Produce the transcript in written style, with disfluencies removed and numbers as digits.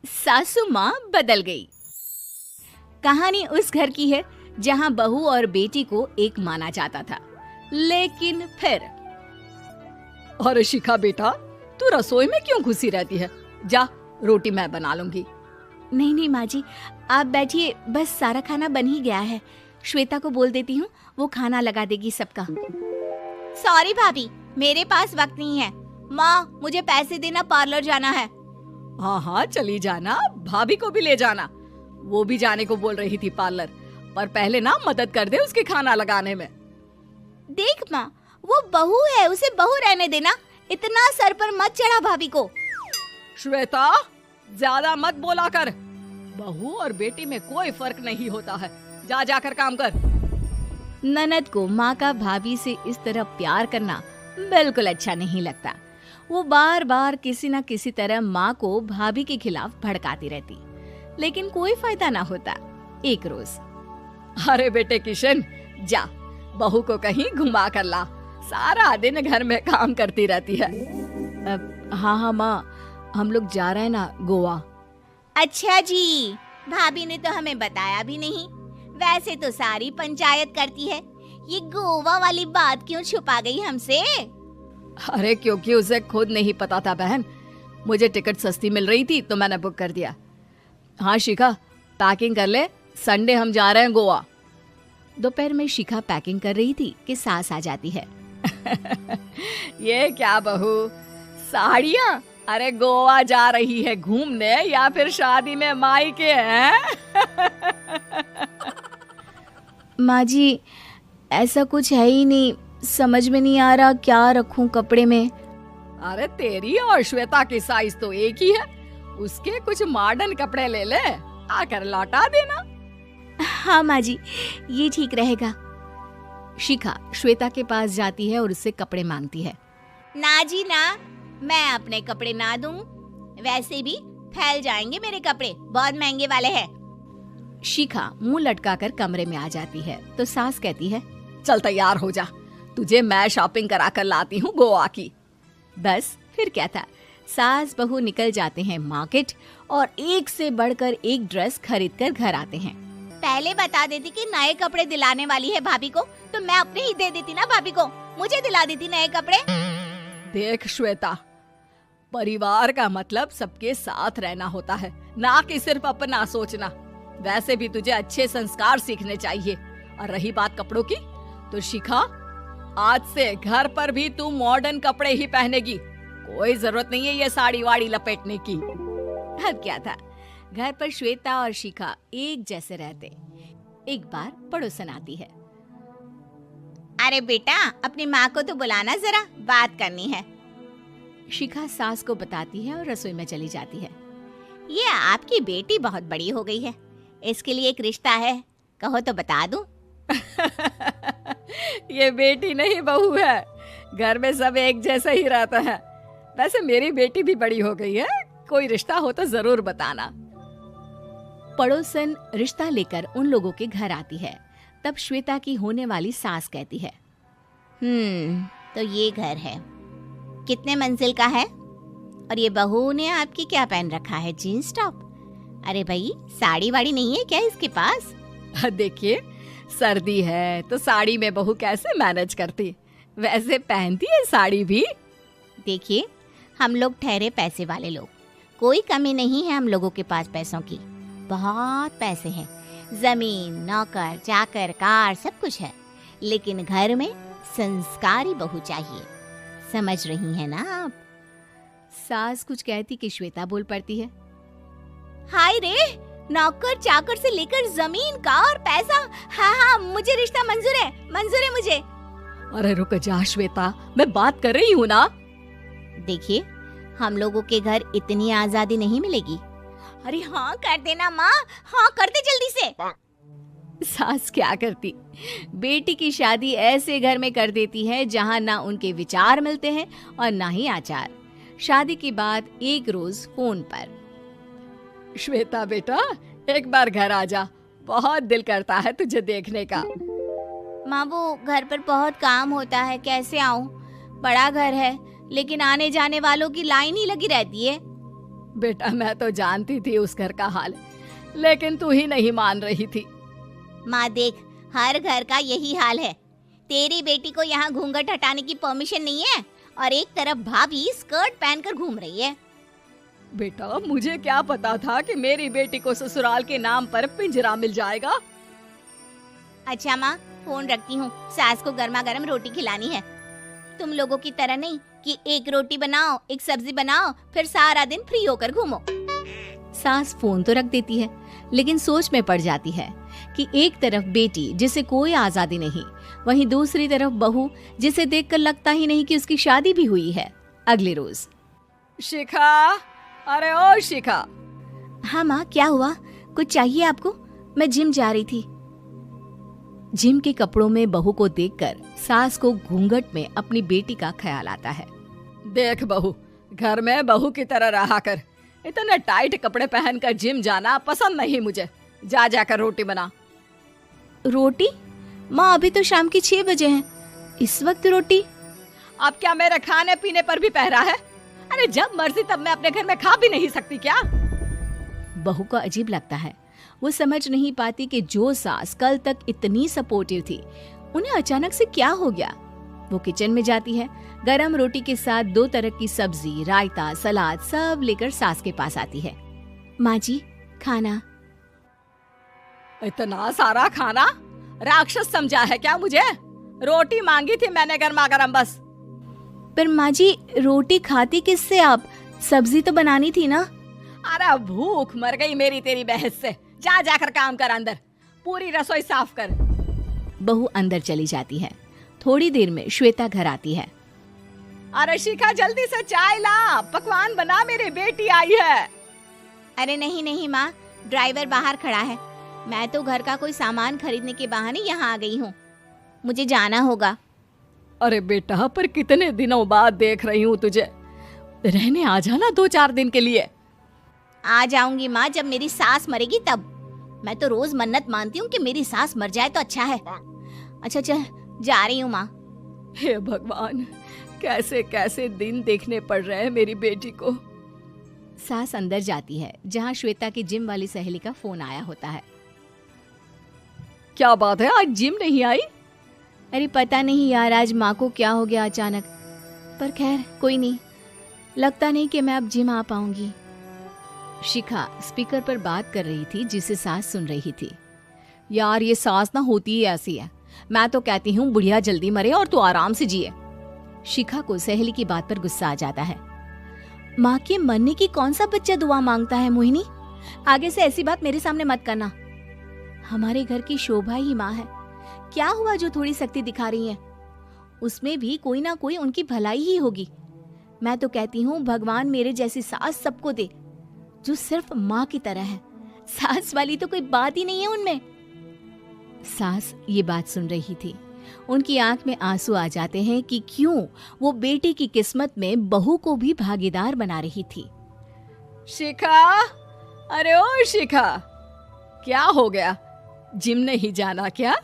सासू माँ बदल गई। कहानी उस घर की है जहाँ बहू और बेटी को एक माना जाता था, लेकिन फिर अरे शिखा बेटा, तू रसोई में क्यों घुसी रहती है? जा, रोटी मैं बना लूंगी। नहीं नहीं माँ जी, आप बैठिए, बस सारा खाना बन ही गया है। श्वेता को बोल देती हूँ, वो खाना लगा देगी सबका। सॉरी भाभी, मेरे पास वक्त नहीं है। माँ, मुझे पैसे देना, पार्लर जाना है। हाँ हाँ चली जाना, भाभी को भी ले जाना। वो भी जाने को बोल रही थी पार्लर, पर पहले ना मदद कर दे उसके खाना लगाने में। देख माँ, वो बहू है, उसे बहू रहने देना, इतना सर पर मत चढ़ा भाभी को। श्वेता, ज्यादा मत बोला कर। बहू और बेटी में कोई फर्क नहीं होता है। जा जाकर काम कर। ननद को माँ का भाभी से इस तरह प्यार करना बिल्कुल अच्छा नहीं लगता। वो बार बार किसी न किसी तरह माँ को भाभी के खिलाफ भड़काती रहती, लेकिन कोई फायदा ना होता। एक रोज, अरे बेटे किशन, जा बहू को कहीं घुमा कर ला। सारा दिन घर में काम करती रहती है। हाँ हाँ माँ, हम लोग जा रहे हैं ना गोवा। अच्छा जी, भाभी ने तो हमें बताया भी नहीं। वैसे तो सारी पंचायत करती है, ये गोवा वाली बात क्यों छुपा गई हमसे? अरे क्योंकि उसे खुद नहीं पता था बहन। मुझे टिकट सस्ती मिल रही थी तो मैंने बुक कर दिया। हाँ शिखा, पैकिंग कर ले, संडे हम जा रहे हैं गोवा। दोपहर में शिखा पैकिंग कर रही थी कि सास आ जाती है। ये क्या बहू, साड़ियाँ? अरे गोवा जा रही है घूमने या फिर शादी में मायके हैं? माँ जी, ऐसा कुछ है ही नहीं, समझ में नहीं आ रहा क्या रखूं कपड़े में। अरे तेरी और श्वेता की साइज तो एक ही है, उसके कुछ मॉडर्न कपड़े ले ले, आकर लौटा देना। हाँ माँ जी, ये ठीक रहेगा। शिखा श्वेता के पास जाती है और उससे कपड़े मांगती है। ना जी ना, मैं अपने कपड़े ना दूं, वैसे भी फैल जाएंगे मेरे कपड़े, बहुत महंगे वाले हैं। शिखा मुंह लटकाकर कमरे में आ जाती है तो सास कहती है, चल तैयार हो जा, तुझे मैं शॉपिंग करा कर लाती हूँ गोवा की। बस फिर क्या था, सास बहू निकल जाते हैं मार्केट और एक से बढ़कर एक ड्रेस खरीद कर घर आते हैं। पहले बता देती कि नए कपड़े दिलाने वाली है भाभी को, तो मैं अपने ही दे देती ना भाभी को, मुझे दिला देती नए कपड़े। देख श्वेता, परिवार का मतलब सबके साथ रहना होता है, ना कि सिर्फ अपना सोचना। वैसे भी तुझे अच्छे संस्कार सीखने चाहिए। और रही बात कपड़ों की, तो शिखा, आज से घर पर भी तू मॉडर्न कपड़े ही पहनेगी। कोई जरूरत नहीं है ये साड़ी वाड़ी लपेटने की। अब क्या था, घर पर श्वेता और शिखा एक जैसे रहते। एक बार पड़ोसन आती है। अरे बेटा, अपनी माँ को तो बुलाना, जरा बात करनी है। शिखा सास को बताती है और रसोई में चली जाती है। ये आपकी बेटी बहुत बड़ी हो गई है, इसके लिए एक रिश्ता है, कहो तो बता दूं। ये बेटी नहीं बहू है, घर में सब एक जैसा ही रहता है। वैसे मेरी बेटी भी बड़ी हो गई है, कोई रिश्ता हो तो जरूर बताना। पड़ोसन रिश्ता लेकर उन लोगों के घर आती है। तब श्वेता की होने वाली सास कहती है, तो ये घर है, कितने मंजिल का है? और ये बहू ने आपकी क्या पहन रखा है, जीन्स टॉप? अरे भाई, साड़ी वाड़ी नहीं है क्या इसके पास? देखिए, सर्दी है तो साड़ी में बहू कैसे मैनेज करती, वैसे पहनती है साड़ी भी। देखिए, हम लोग ठहरे पैसे वाले लोग, कोई कमी नहीं है हम लोगों के पास पैसों की, बहुत पैसे हैं, जमीन, नौकर चाकर, कार, सब कुछ है, लेकिन घर में संस्कारी बहू चाहिए। समझ रही हैं ना आप? सास कुछ कहती कि श्वेता बोल पड़ती है, हाय रे, नौकर चाकर से लेकर जमीन, कार, पैसा, हाँ हाँ, मुझे रिश्ता मंजूर है मुझे। अरे रुक जा श्वेता, मैं बात कर रही हूँ ना। देखिए, हम लोगों के घर इतनी आजादी नहीं मिलेगी। अरे हाँ कर देना माँ, हाँ कर दे जल्दी से। सास क्या करती, बेटी की शादी ऐसे घर में कर देती है जहाँ ना उनके विचार मिलते हैं और ना ही आचार। शादी के बाद एक रोज फोन पर, श्वेता बेटा, एक बार घर आ जा, बहुत दिल करता है तुझे देखने का। माँ, वो घर पर बहुत काम होता है, कैसे आऊँ? बड़ा घर है, लेकिन आने जाने वालों की लाइन ही लगी रहती है। बेटा मैं तो जानती थी उस घर का हाल, लेकिन तू ही नहीं मान रही थी। माँ देख, हर घर का यही हाल है। तेरी बेटी को यहाँ घूंघट हटाने की परमिशन नहीं है और एक तरफ भाभी स्कर्ट पहनकर घूम रही है। बेटा मुझे क्या पता था कि मेरी बेटी को ससुराल के नाम पर पिंजरा मिल जाएगा। अच्छा माँ, फोन रखती हूँ, सास को गर्मा गर्म रोटी खिलानी है। तुम लोगों की तरह नहीं कि एक रोटी बनाओ, एक सब्जी बनाओ, फिर सारा दिन फ्री होकर घूमो। सास फोन तो रख देती है, लेकिन सोच में पड़ जाती है कि एक तरफ बेटी जिसे कोई आजादी नहीं, वहीं दूसरी तरफ बहू जिसे देखकर लगता ही नहीं कि उसकी शादी भी हुई है। अगले रोज। शिखा, अरे ओ शिखा। हाँ माँ, क्या हुआ? कुछ चाहिए आपको? मैं जिम जा रही थी। जिम के कपड़ों में बहू को देखकर सास को घूंघट में अपनी बेटी का ख्याल आता है। देख बहू, घर में बहू की तरह रहा कर। इतने टाइट कपड़े पहनकर जिम जाना पसंद नहीं मुझे। जा जाकर रोटी बना। रोटी? माँ अभी तो शाम के 6 बजे हैं, इस वक्त रोटी? अब क्या मेरे खाने पीने पर भी पहरा है? अरे जब मर्जी तब मैं अपने घर में खा भी नहीं सकती क्या? बहू को अजीब लगता है। वो समझ नहीं पाती कि जो सास कल तक इतनी सपोर्टिव थी, उन्हें अचानक से क्या हो गया। वो किचन में जाती है, गरम रोटी के साथ 2 तरह की सब्जी, रायता, सलाद सब लेकर सास के पास आती है। माँ जी, खाना। इतना सारा खाना? राक्षस समझा है क्या मुझे? रोटी मांगी थी मैंने गर्मा गर्म बस। पर माँ जी, रोटी खाती किससे आप? सब्जी तो बनानी थी ना। अरे भूख मर गई मेरी तेरी बहस से। जा जाकर काम कर, अंदर पूरी रसोई साफ कर। बहू अंदर चली जाती है। थोड़ी देर में श्वेता घर आती है। अरे शिखा, जल्दी से चाय ला, पकवान बना, मेरी बेटी आई है। अरे नहीं नहीं माँ, ड्राइवर बाहर खड़ा है। मैं तो घर का कोई सामान खरीदने के बहाने यहाँ आ गई हूँ, मुझे जाना होगा। अरे बेटा, पर कितने दिनों बाद देख रही हूँ तुझे, रहने आ जाना 2-4 दिन के लिए। आ जाऊंगी माँ, जब मेरी सास मरेगी तब। मैं तो रोज मन्नत मानती हूँ कि मेरी सास मर जाए तो अच्छा है। अच्छा चल, जा रही हूँ माँ। हे भगवान, कैसे कैसे दिन देखने पड़ रहे हैं मेरी बेटी को। सास अंदर जाती है, जहाँ श्वेता की जिम वाली सहेली का फोन आया होता है। क्या बात है, आज जिम नहीं आई? अरे पता नहीं यार, आज माँ को क्या हो गया अचानक। पर खैर कोई नहीं, लगता नहीं कि मैं अब जिम आ पाऊंगी। शिखा स्पीकर पर बात कर रही थी, जिसे सास सुन रही थी। यार ये सास ना होती ही ऐसी है। मैं तो कहती हूँ बुढ़िया जल्दी मरे और तू आराम से जिए। शिखा को सहेली की बात पर गुस्सा आ जाता है। माँ के मरने की कौन सा बच्चा दुआ मांगता है मोहिनी? आगे से ऐसी बात मेरे सामने मत करना। हमारे घर की शोभा ही माँ है। क्या हुआ जो थोड़ी शक्ति दिखा रही है? उसमें भी कोई ना कोई उनकी भलाई ही होगी। मैं तो कहती हूँ भगवान मेरे जैसी सास सबको दे, जो सिर्फ माँ की तरह है। सास वाली तो कोई बात ही नहीं है उनमें। सास ये बात सुन रही थी। उनकी आंख में आंसू आ जाते हैं कि क्यों वो बेटी की किस्मत में बहू को भी भागीदार बना रही थी। शिखा, अरे ओ शिखा, क्या हो गया? जिम नहीं जाना क्या?